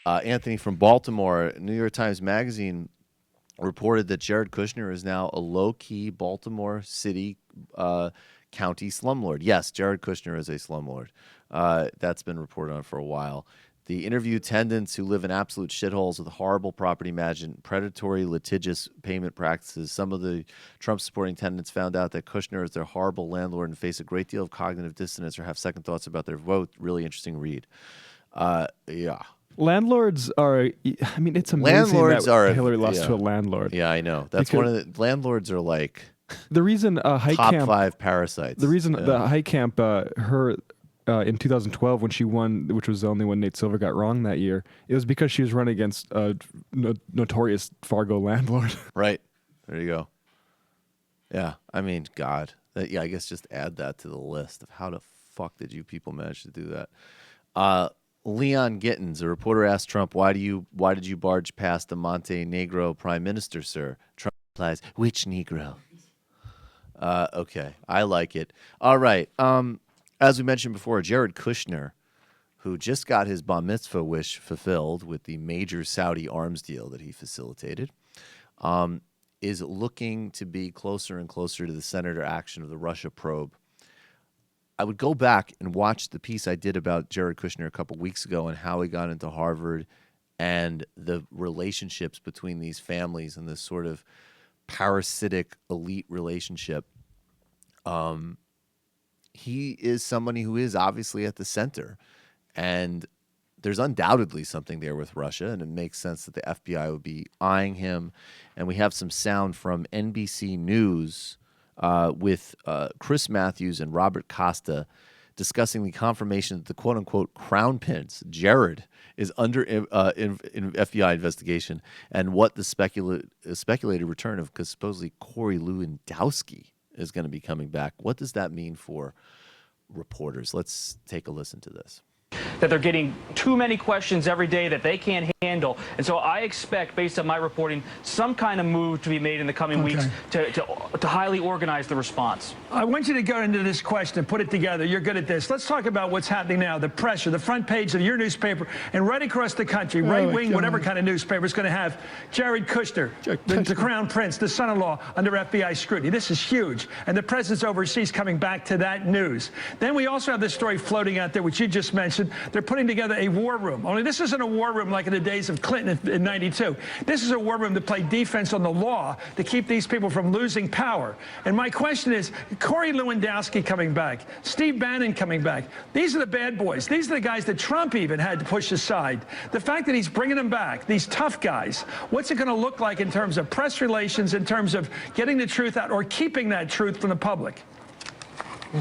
Anthony from Baltimore, New York Times Magazine reported that Jared Kushner is now a low-key Baltimore City county slumlord. Yes, Jared Kushner is a slumlord. That's been reported on for a while. The interview tenants who live in absolute shitholes with horrible property management, predatory, litigious payment practices. Some of the Trump-supporting tenants found out that Kushner is their horrible landlord and face a great deal of cognitive dissonance or have second thoughts about their vote. Really interesting read. Yeah. Landlords are, I mean, it's amazing Landlords that Hillary lost to a landlord. Yeah, I know. That's Because one of the landlords are like the reason top Heitkamp, 5 parasites. the reason the Heitkamp, her in 2012 when she won, which was the only one Nate Silver got wrong that year, it was because she was running against a notorious Fargo landlord. Right. There you go. Yeah. I mean, God. Yeah, I guess just add that to the list of how the fuck did you people manage to do that? Leon Gittins, a reporter, asked Trump, why did you barge past the Montenegro prime minister, sir? Trump replies, which Negro? Okay. I like it. All right. As we mentioned before, Jared Kushner, who just got his bar mitzvah wish fulfilled with the major Saudi arms deal that he facilitated, is looking to be closer and closer to the senator action of the Russia probe. I would go back and watch the piece I did about Jared Kushner a couple weeks ago and how he got into Harvard and the relationships between these families and this sort of parasitic elite relationship. He is somebody who is obviously at the center, and there's undoubtedly something there with Russia, and it makes sense that the FBI would be eyeing him. And we have some sound from NBC News with Chris Matthews and Robert Costa discussing the confirmation that the quote-unquote crown prince, Jared, is under in FBI investigation, and what the speculated return of, because supposedly Corey Lewandowski is going to be coming back. What does that mean for reporters? Let's take a listen to this. That they're getting too many questions every day that they can't handle. And so I expect, based on my reporting, some kind of move to be made in the coming weeks to highly organize the response. I want you to go into this question and put it together. You're good at this. Let's talk about what's happening now. The pressure, the front page of your newspaper, and right across the country, right-wing, whatever kind of newspaper is going to have Jared Kushner, the crown prince, the son-in-law, under FBI scrutiny. This is huge. And the president's overseas coming back to that news. Then we also have this story floating out there, which you just mentioned. They're putting together a war room. Only this isn't a war room like in the days of Clinton in '92. This is a war room to play defense on the law to keep these people from losing power. And my question is, Corey Lewandowski coming back, Steve Bannon coming back. These are the bad boys. These are the guys that Trump even had to push aside. The fact that he's bringing them back, these tough guys, what's it going to look like in terms of press relations, in terms of getting the truth out or keeping that truth from the public?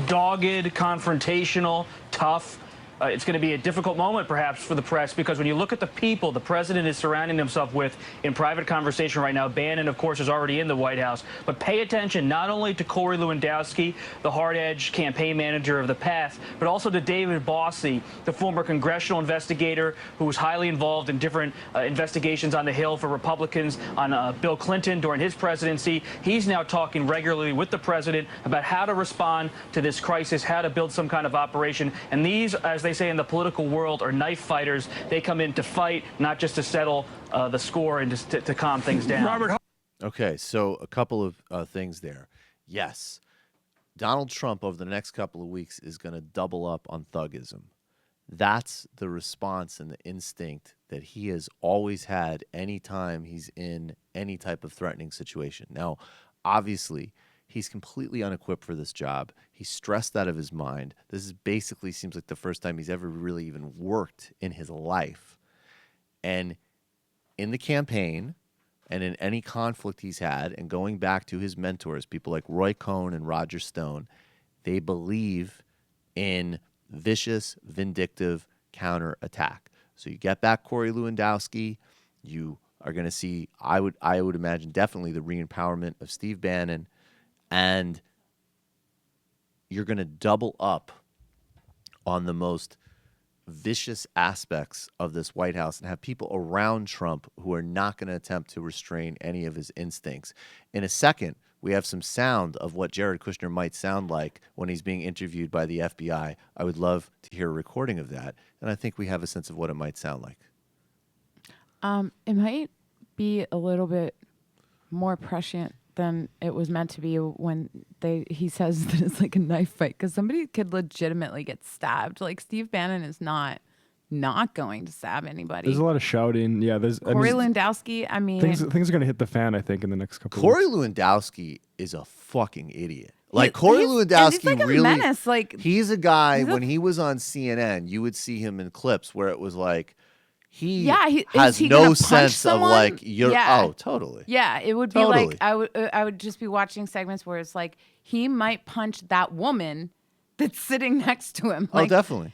Dogged, confrontational, tough. It's going to be a difficult moment, perhaps, for the press, because when you look at the people the president is surrounding himself with in private conversation right now, Bannon, of course, is already in the White House, but pay attention not only to Corey Lewandowski, the hard-edged campaign manager of the past, but also to David Bossie, the former congressional investigator who was highly involved in different investigations on the Hill for Republicans on Bill Clinton during his presidency. He's now talking regularly with the president about how to respond to this crisis, how to build some kind of operation. And these, as they say in the political world, are knife fighters. They come in to fight, not just to settle the score and just to calm things down. Robert. Okay, so a couple of things there. Yes, Donald Trump over the next couple of weeks is going to double up on thuggism. That's the response and the instinct that he has always had anytime he's in any type of threatening situation. Now, obviously, he's completely unequipped for this job. He's stressed out of his mind. This is basically seems like the first time he's ever really even worked in his life. And in the campaign and in any conflict he's had, and going back to his mentors, people like Roy Cohn and Roger Stone, they believe in vicious, vindictive counterattack. So you get back Corey Lewandowski, you are going to see, I would imagine, definitely the re-empowerment of Steve Bannon, and you're going to double up on the most vicious aspects of this White House and have people around Trump who are not going to attempt to restrain any of his instincts. In a second, we have some sound of what Jared Kushner might sound like when he's being interviewed by the FBI. I would love to hear a recording of that, and I think we have a sense of what it might sound like. It might be a little bit more prescient than it was meant to be when he says that it's like a knife fight, because somebody could legitimately get stabbed. Like Steve Bannon is not going to stab anybody. There's a lot of shouting. Yeah, there's Corey Lewandowski. I mean, things are going to hit the fan, I think, in the next couple. Corey of weeks. Lewandowski is a fucking idiot. Like Corey he's Lewandowski, like a really, menace. Like he's a guy. When he was on CNN, you would see him in clips where it was like he has he no gonna punch sense someone? of like you're. Yeah. Oh, totally. Yeah, it would be Totally. like I would just be watching segments where it's like he might punch that woman that's sitting next to him. Like, Oh, definitely.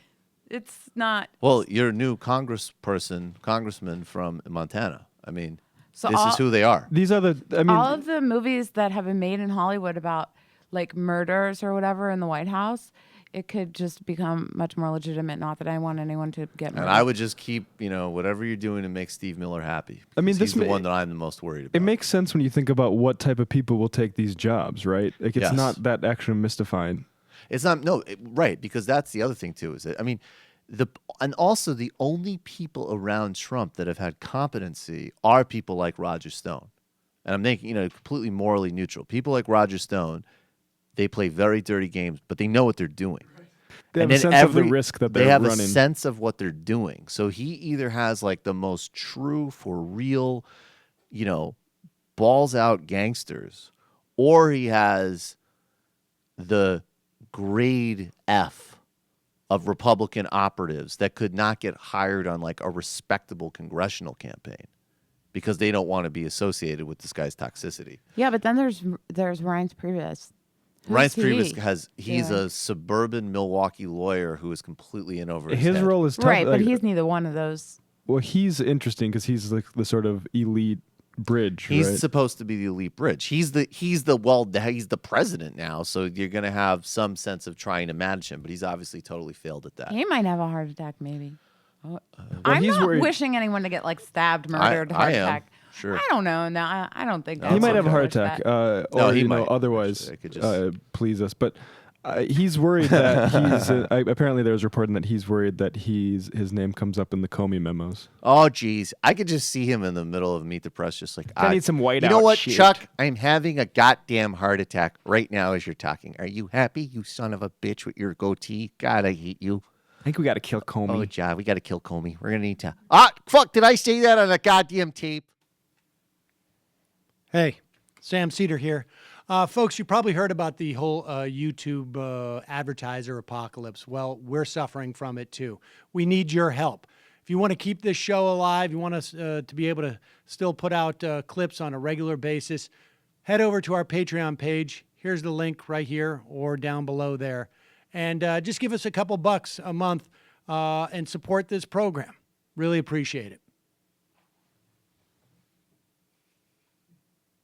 It's not. Well, you're a new congressman from Montana. I mean, So this is who they are. These are the. I mean, all of the movies that have been made in Hollywood about like murders or whatever in the White House, it could just become much more legitimate. Not that I want anyone to get murdered. And I would just keep, whatever you're doing to make Steve Miller happy. I mean, he's the one that I'm the most worried about. It makes sense when you think about what type of people will take these jobs, right? Like, it's Yes. not that actually mystifying. It's not right, because that's the other thing too. Is that and also the only people around Trump that have had competency are people like Roger Stone, and I'm making completely morally neutral. People like Roger Stone, they play very dirty games, but they know what they're doing. They have And a then sense of the risk that they're they have running. a sense of what they're doing. So he either has like the most true for real, balls out gangsters, or he has the grade F of Republican operatives that could not get hired on like a respectable congressional campaign because they don't want to be associated with this guy's toxicity. Yeah, but then there's Reince Priebus. Reince Who's Priebus he's a suburban Milwaukee lawyer who is completely in over his His head. role is tough. Right, but like, he's neither one of those. well, he's interesting because he's like the sort of elite bridge. He's right? supposed to be the elite bridge. He's the president now, so you're going to have some sense of trying to manage him, but he's obviously totally failed at that. He might have a heart attack, maybe. I'm he's not worried- wishing anyone to get like stabbed, murdered, heart I am. attack. Sure. I don't know. No, I don't think No, He it's might have a okay. heart attack, No, or he might, otherwise actually. I could just- please us. But he's worried that he's. Apparently, there's reporting that he's worried that his name comes up in the Comey memos. Oh, geez. I could just see him in the middle of Meet the Press just like, I need some whiteout You know what, shit." Chuck? I'm having a goddamn heart attack right now as you're talking. Are you happy, you son of a bitch with your goatee? God, I hate you. I think we got to kill Comey. Oh, John, we got to kill Comey. We're going to need to... fuck, did I say that on a goddamn tape? Hey, Sam Seder here. Folks, you probably heard about the whole YouTube advertiser apocalypse. Well, we're suffering from it too. We need your help. If you want to keep this show alive, you want us to be able to still put out clips on a regular basis, head over to our Patreon page. Here's the link right here or down below there. And just give us a couple bucks a month and support this program. Really appreciate it.